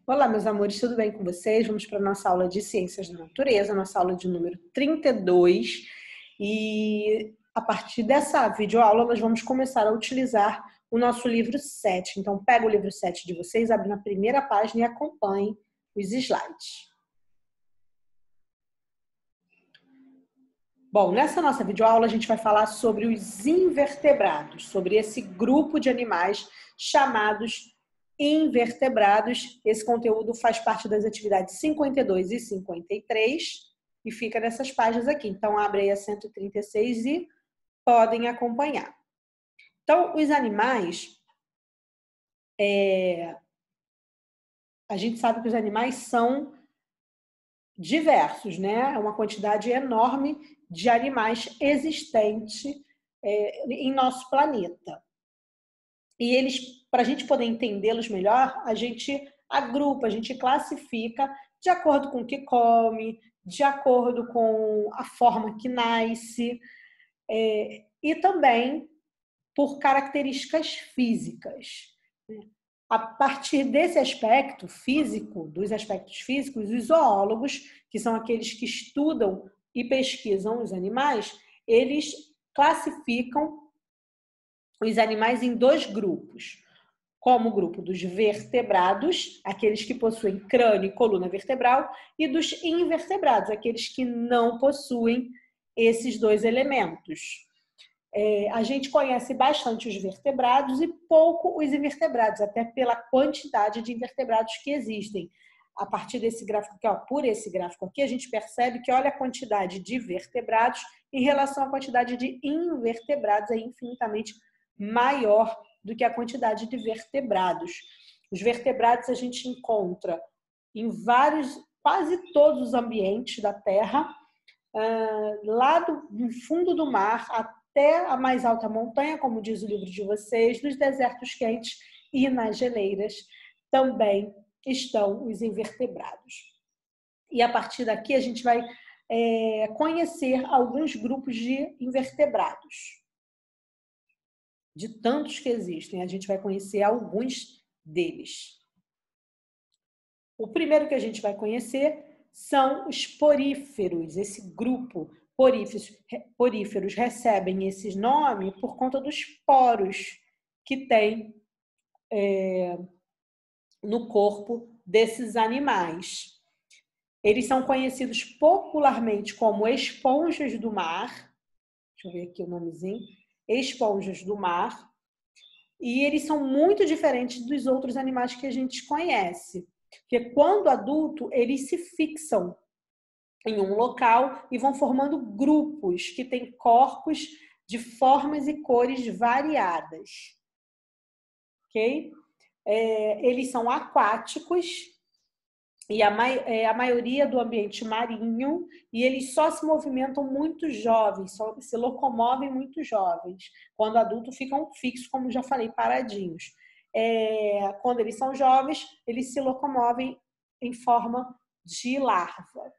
Olá, meus amores, tudo bem com vocês? Vamos para a nossa aula de Ciências da Natureza, nossa aula de número 32. E a partir dessa videoaula, nós vamos começar a utilizar o nosso livro 7. Então, pega o livro 7 de vocês, abre na primeira página e acompanhe os slides. Bom, nessa nossa videoaula, a gente vai falar sobre os invertebrados, sobre esse grupo de animais chamados invertebrados. Esse conteúdo faz parte das atividades 52 e 53 e fica nessas páginas aqui. Então, abre aí a 136 e podem acompanhar. Então, os animais, a gente sabe que os animais são diversos, né? É uma quantidade enorme de animais existentes em nosso planeta. E eles, para a gente poder entendê-los melhor, a gente agrupa, a gente classifica de acordo com o que come, de acordo com a forma que nasce, e também por características físicas. A partir desse aspecto físico, dos aspectos físicos, os zoólogos, que são aqueles que estudam e pesquisam os animais, eles classificam os animais em dois grupos, como o grupo dos vertebrados, aqueles que possuem crânio e coluna vertebral, e dos invertebrados, aqueles que não possuem esses dois elementos. A gente conhece bastante os vertebrados e pouco os invertebrados, até pela quantidade de invertebrados que existem. A partir desse gráfico aqui, por esse gráfico aqui, a gente percebe que olha a quantidade de vertebrados em relação à quantidade de invertebrados, é infinitamente maior do que a quantidade de vertebrados. Os vertebrados a gente encontra em quase todos os ambientes da Terra, lá do fundo do mar até a mais alta montanha, como diz o livro de vocês, nos desertos quentes e nas geleiras também estão os invertebrados. E a partir daqui a gente vai conhecer alguns grupos de invertebrados. De tantos que existem, a gente vai conhecer alguns deles. O primeiro que a gente vai conhecer são os poríferos. Esse grupo poríferos recebem esse nome por conta dos poros que tem no corpo desses animais. Eles são conhecidos popularmente como esponjas do mar. Deixa eu ver aqui o nomezinho. Esponjas do mar, e eles são muito diferentes dos outros animais que a gente conhece, porque quando adulto eles se fixam em um local e vão formando grupos que têm corpos de formas e cores variadas, ok? Eles são aquáticos e a maioria do ambiente marinho, e eles só se movimentam muito jovens, só se locomovem muito jovens. Quando adultos ficam fixos, como já falei, paradinhos. Quando eles são jovens, eles se locomovem em forma de larva.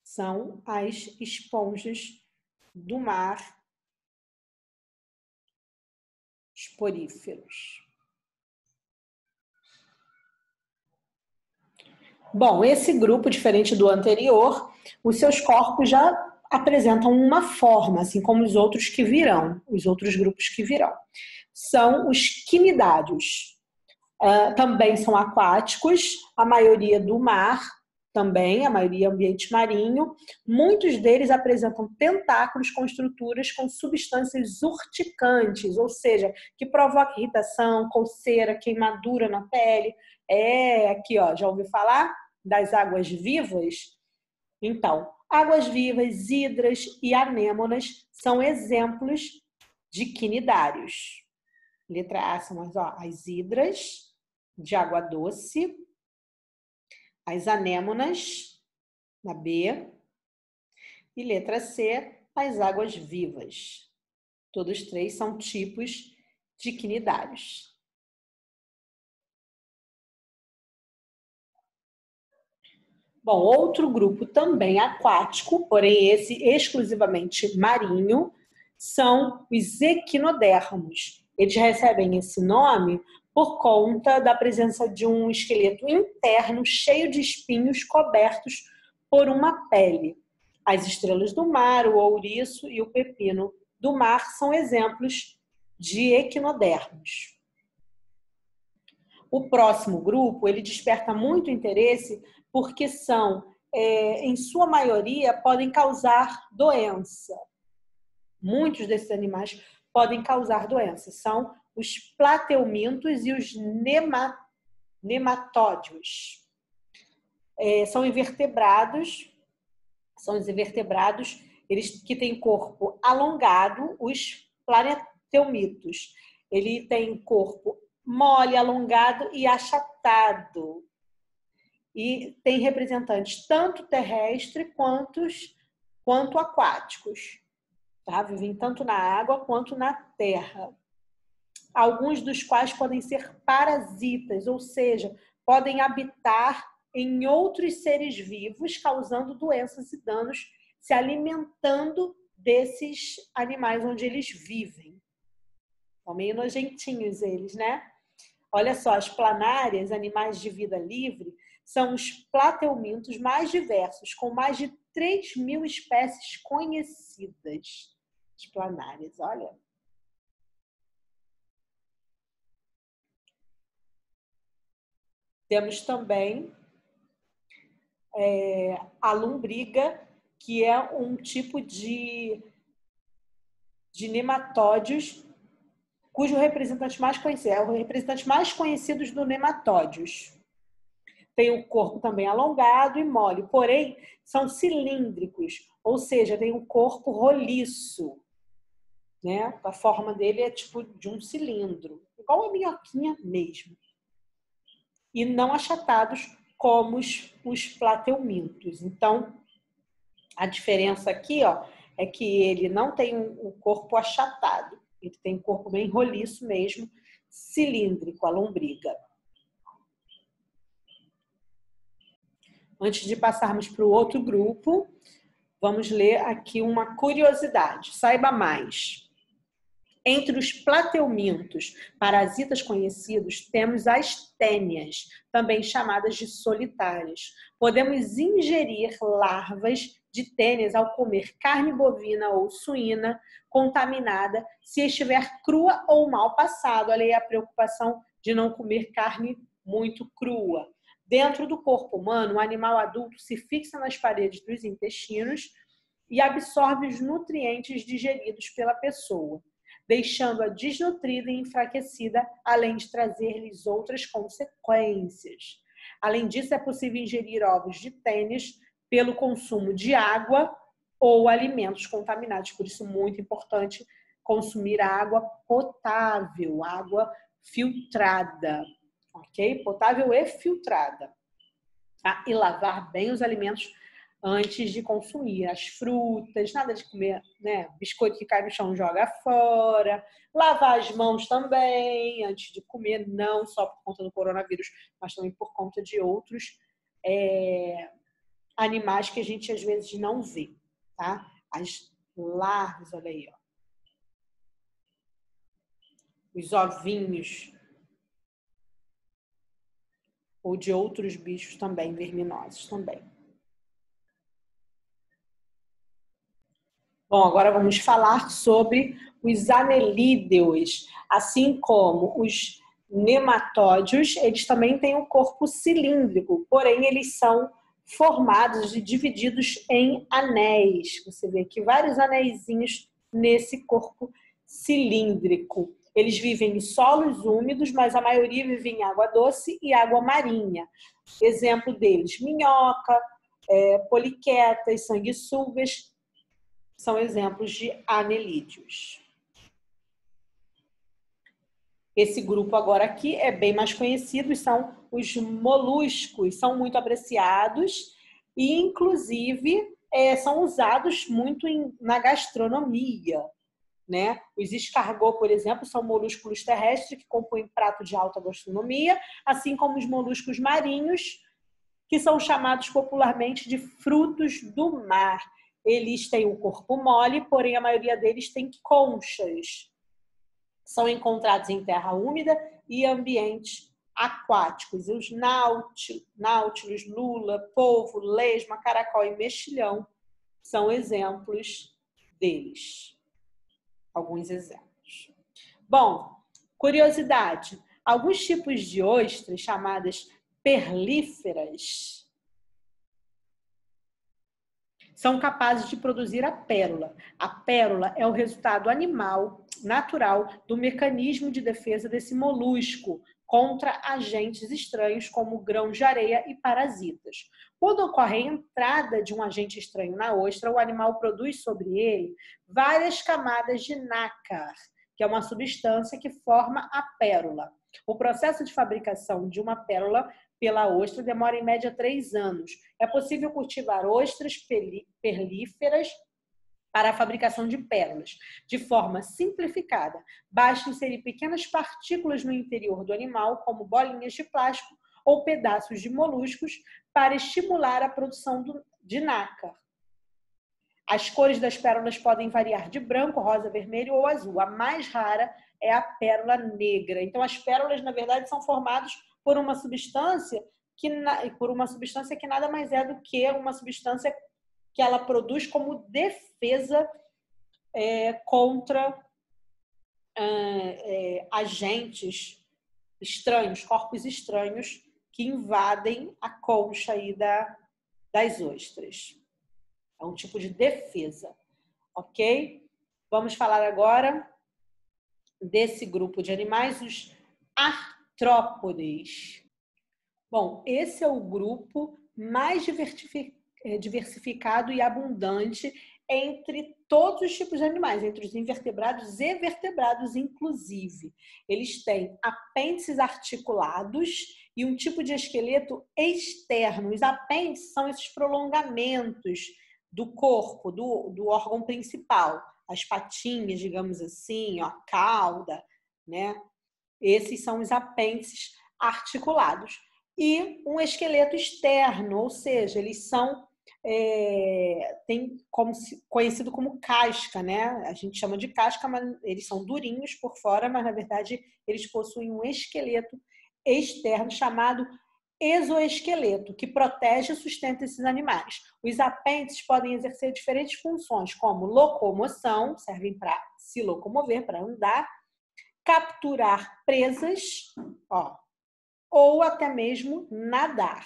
São as esponjas do mar, os poríferos. Bom, esse grupo, diferente do anterior, os seus corpos já apresentam uma forma, assim como os outros que virão, os outros grupos que virão. São os quinidários. Também são aquáticos, a maioria do mar, também, a maioria ambiente marinho. Muitos deles apresentam tentáculos com estruturas com substâncias urticantes, ou seja, que provocam irritação, coceira, queimadura na pele. Aqui, ó, já ouviu falar das águas-vivas? Então, águas-vivas, hidras e anêmonas são exemplos de quinidários. Letra A são as hidras de água doce, as anêmonas, na B, e letra C, as águas-vivas. Todos três são tipos de quinidários. Bom, outro grupo também aquático, porém esse exclusivamente marinho, são os equinodermos. Eles recebem esse nome por conta da presença de um esqueleto interno cheio de espinhos cobertos por uma pele. As estrelas do mar, o ouriço e o pepino do mar são exemplos de equinodermos. O próximo grupo, ele desperta muito interesse porque em sua maioria, podem causar doença. Muitos desses animais podem causar doença. São os plateumintos e os nematódios. São os invertebrados, eles que têm corpo alongado, os plateumitos. Ele tem corpo mole, alongado e achatado. E tem representantes tanto terrestres quanto aquáticos. Tá? Vivem tanto na água quanto na terra. Alguns dos quais podem ser parasitas, ou seja, podem habitar em outros seres vivos, causando doenças e danos, se alimentando desses animais onde eles vivem. São meio nojentinhos eles, né? Olha só, as planárias, animais de vida livre, são os plateumintos mais diversos, com mais de 3.000 espécies conhecidas. As planárias, olha. Temos também a lombriga, que é um tipo de nematódios, cujo representante mais conhecido é o representante mais conhecido do nematódios. Tem o corpo também alongado e mole, porém são cilíndricos, ou seja, tem um corpo roliço, né? A forma dele é tipo de um cilindro, igual a minhoquinha mesmo. E não achatados como os plateumintos. Então, a diferença aqui, ó, é que ele não tem um corpo achatado, ele tem um corpo bem roliço mesmo, cilíndrico, a lombriga. Antes de passarmos para o outro grupo, vamos ler aqui uma curiosidade. Saiba mais. Entre os plateumintos, parasitas conhecidos, temos as tênias, também chamadas de solitárias. Podemos ingerir larvas de tênias ao comer carne bovina ou suína contaminada, se estiver crua ou mal passado. Olha aí a preocupação de não comer carne muito crua. Dentro do corpo humano, o animal adulto se fixa nas paredes dos intestinos e absorve os nutrientes digeridos pela pessoa, deixando-a desnutrida e enfraquecida, além de trazer-lhes outras consequências. Além disso, é possível ingerir ovos de tênis pelo consumo de água ou alimentos contaminados. Por isso, muito importante consumir água potável, água filtrada, ok? Potável e filtrada. Tá? E lavar bem os alimentos antes de consumir. As frutas, nada de comer, né? Biscoito que cai no chão joga fora. Lavar as mãos também antes de comer, não só por conta do coronavírus, mas também por conta de outros animais que a gente às vezes não vê, tá? As larvas, olha aí, ó. Os ovinhos ou de outros bichos também, verminosos também. Bom, agora vamos falar sobre os anelídeos, assim como os nematódios, eles também têm um corpo cilíndrico, porém eles são formados e divididos em anéis. Você vê aqui vários anéisinhos nesse corpo cilíndrico. Eles vivem em solos úmidos, mas a maioria vive em água doce e água marinha. Exemplo deles, minhoca, poliquetas, sanguessugas, são exemplos de anelídeos. Esse grupo agora aqui é bem mais conhecido, são os moluscos, são muito apreciados e, inclusive, são usados muito na gastronomia, né? Os escargot, por exemplo, são molúsculos terrestres que compõem prato de alta gastronomia, assim como os moluscos marinhos, que são chamados popularmente de frutos do mar. Eles têm um corpo mole, porém a maioria deles tem conchas. São encontrados em terra úmida e ambientes aquáticos. Os náutilos, lula, polvo, lesma, caracol e mexilhão são exemplos deles. Alguns exemplos. Bom, curiosidade. Alguns tipos de ostras, chamadas perlíferas, são capazes de produzir a pérola. A pérola é o resultado natural do mecanismo de defesa desse molusco contra agentes estranhos como grãos de areia e parasitas. Quando ocorre a entrada de um agente estranho na ostra, o animal produz sobre ele várias camadas de nácar, que é uma substância que forma a pérola. O processo de fabricação de uma pérola pela ostra demora em média 3 anos. É possível cultivar ostras perlíferas para a fabricação de pérolas, de forma simplificada. Basta inserir pequenas partículas no interior do animal, como bolinhas de plástico ou pedaços de moluscos, para estimular a produção de nácar. As cores das pérolas podem variar de branco, rosa, vermelho ou azul. A mais rara é a pérola negra. Então, as pérolas, na verdade, são formadas por uma substância que nada mais é do que uma substância que ela produz como defesa contra agentes estranhos, corpos estranhos que invadem a concha aí das ostras. É um tipo de defesa, ok? Vamos falar agora desse grupo de animais, os artrópodes. Bom, esse é o grupo mais diversificado e abundante entre todos os tipos de animais, entre os invertebrados e vertebrados, inclusive. Eles têm apêndices articulados e um tipo de esqueleto externo. Os apêndices são esses prolongamentos do corpo, do órgão principal, as patinhas, digamos assim, a cauda, né? Esses são os apêndices articulados. E um esqueleto externo, ou seja, eles são conhecido como casca, né? A gente chama de casca, mas eles são durinhos por fora, mas na verdade eles possuem um esqueleto externo chamado exoesqueleto, que protege e sustenta esses animais. Os apêndices podem exercer diferentes funções, como locomoção, servem para se locomover, para andar, capturar presas, ou até mesmo nadar.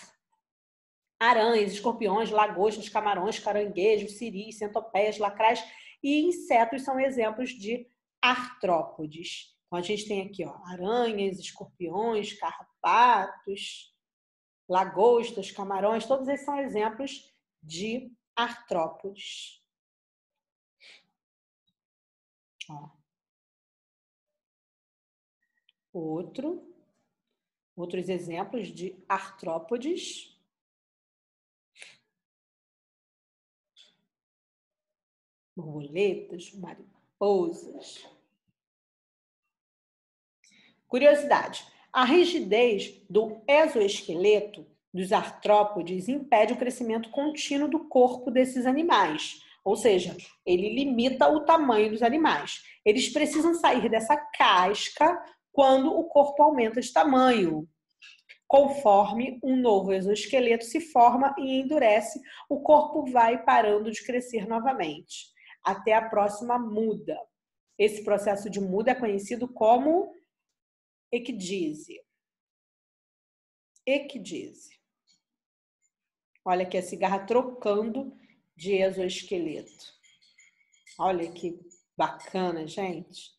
Aranhas, escorpiões, lagostas, camarões, caranguejos, siris, centopeias, lacrais e insetos são exemplos de artrópodes. Então, a gente tem aqui aranhas, escorpiões, carrapatos, lagostas, camarões, todos esses são exemplos de artrópodes. Outros exemplos de artrópodes. Borboletas, mariposas. Curiosidade. A rigidez do exoesqueleto dos artrópodes impede o crescimento contínuo do corpo desses animais. Ou seja, ele limita o tamanho dos animais. Eles precisam sair dessa casca quando o corpo aumenta de tamanho. Conforme um novo exoesqueleto se forma e endurece, o corpo vai parando de crescer novamente, até a próxima muda. Esse processo de muda é conhecido como ecdise. Ecdise. Olha aqui a cigarra trocando de exoesqueleto. Olha que bacana, gente.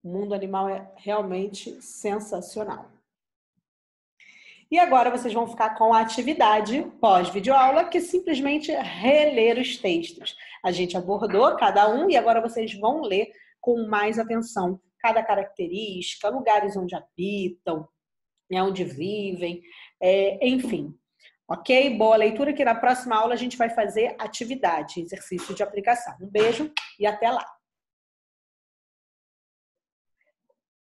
O mundo animal é realmente sensacional. E agora vocês vão ficar com a atividade pós-videoaula, que é simplesmente reler os textos. A gente abordou cada um e agora vocês vão ler com mais atenção cada característica, lugares onde habitam, onde vivem, enfim. Ok? Boa leitura, que na próxima aula a gente vai fazer atividade, exercício de aplicação. Um beijo e até lá!